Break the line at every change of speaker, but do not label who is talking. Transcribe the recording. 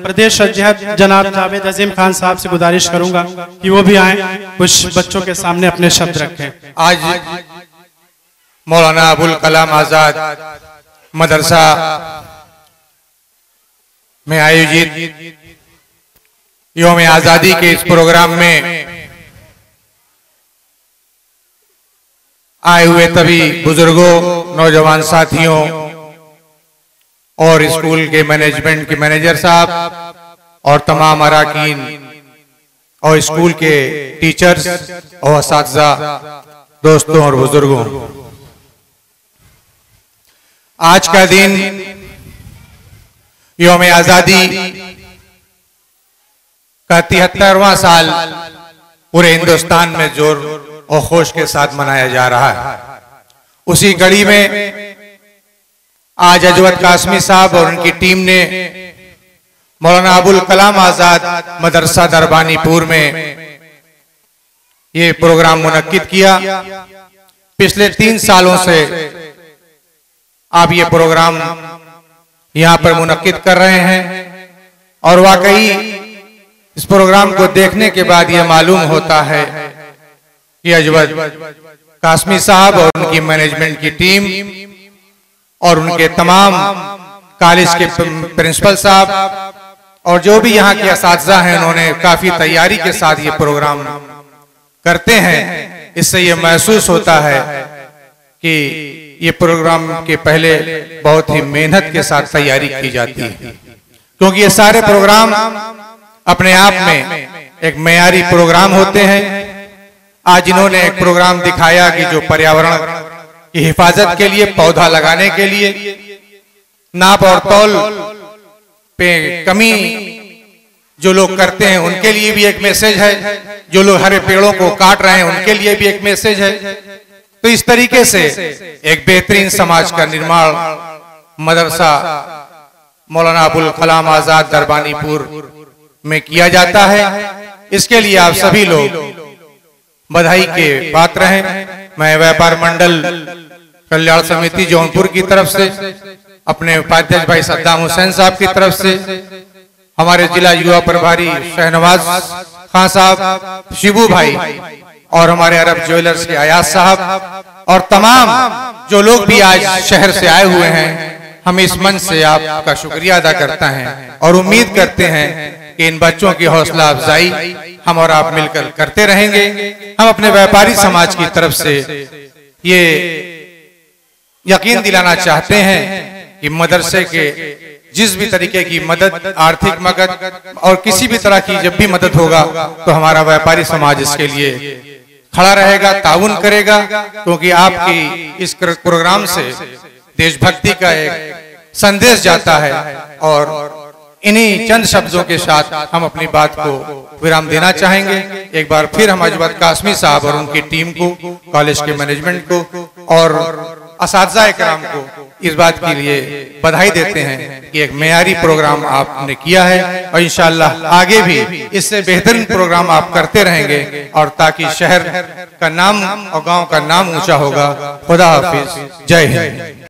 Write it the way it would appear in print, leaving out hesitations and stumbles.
प्रदेश अध्यक्ष जनाब जावेद अजीम खान साहब से गुजारिश करूंगा कि वो भी आए, कुछ बच्चों के सामने अपने शब्द रखें।
आज मौलाना अबुल कलाम आजाद मदरसा में आयोजित यौम आजादी के इस प्रोग्राम में आए हुए तभी बुजुर्गों, नौजवान साथियों और स्कूल के मैनेजमेंट के मैनेजर साहब और तमाम अराकीन और स्कूल के टीचर्स और असातिज़ा, दोस्तों और बुजुर्गों, आज का दिन यौम आजादी का 73वां साल पूरे हिंदुस्तान में जोर और होश के साथ मनाया जा रहा है। उसी कड़ी में आज अजवत कासमी साहब और उनकी टीम ने मौलाना अबुल कलाम आजाद मदरसा दरबानीपुर में ये प्रोग्राम मुनक्किद किया। पिछले 3 सालों से आप ये प्रोग्राम यहाँ पर मुनक्किद कर रहे हैं और वाकई इस प्रोग्राम को देखने के बाद ये मालूम होता है कि अजवत कासमी साहब और उनकी मैनेजमेंट की टीम और उनके तमाम कॉलेज के प्रिंसिपल साहब और जो भी यहाँ के असातिज़ा हैं, उन्होंने काफी तैयारी के साथ ये प्रोग्राम करते हैं। इससे ये महसूस होता है कि ये प्रोग्राम के पहले बहुत ही मेहनत के साथ तैयारी की जाती है, क्योंकि ये सारे प्रोग्राम अपने आप में एक मेयारी प्रोग्राम होते हैं। आज इन्होंने एक प्रोग्राम दिखाया कि जो पर्यावरण की हिफाजत के लिए, पौधा लगाने के लिए, नाप और तौल पे कमी जो लोग करते हैं उनके लिए भी एक मैसेज है, जो लोग हरे पेड़ों को काट रहे हैं उनके लिए भी एक मैसेज है। तो इस तरीके से एक बेहतरीन समाज का निर्माण मदरसा मौलाना अबुल कलाम आजाद दरबानीपुर में किया जाता है। इसके लिए आप सभी लोग बधाई के पात्र हैं। मैं व्यापार मंडल कल्याण समिति जौनपुर की तरफ से, अपने उपाध्यक्ष भाई सद्दाम हुसैन साहब की तरफ से, हमारे जिला युवा प्रभारी शहनवाज खान साहब, शिबू भाई और हमारे अरब ज्वेलर्स के अयाज साहब और तमाम जो लोग भी आज शहर से आए हुए हैं, हम इस मंच से आपका शुक्रिया अदा करते हैं और उम्मीद करते हैं कि इन बच्चों की हौसला अफजाई हम और आप मिलकर करते रहेंगे। हम अपने व्यापारी समाज की तरफ से ये यकीन दिलाना चाहते हैं कि मदरसे के जिस भी तरीके की मदद, आर्थिक मदद और किसी भी तरह की जब भी मदद होगा तो हमारा व्यापारी समाज इसके लिए खड़ा रहेगा, ताउन करेगा, क्योंकि आपकी इस प्रोग्राम से देशभक्ति का एक संदेश जाता है। और इन्हीं चंद शब्दों के साथ हम अपनी बात को विराम देना चाहेंगे। एक बार फिर हम अजवत कासमी साहब और उनकी टीम को, कॉलेज के मैनेजमेंट को और असातिज़ा इकराम को इस बात के लिए बधाई देते हैं कि एक मेयारी प्रोग्राम आपने किया है और इंशाअल्लाह आगे भी इससे बेहतरीन प्रोग्राम आप करते रहेंगे और ताकि शहर का नाम और गांव का नाम ऊंचा होगा। खुदा हाफिज, जय हिंद।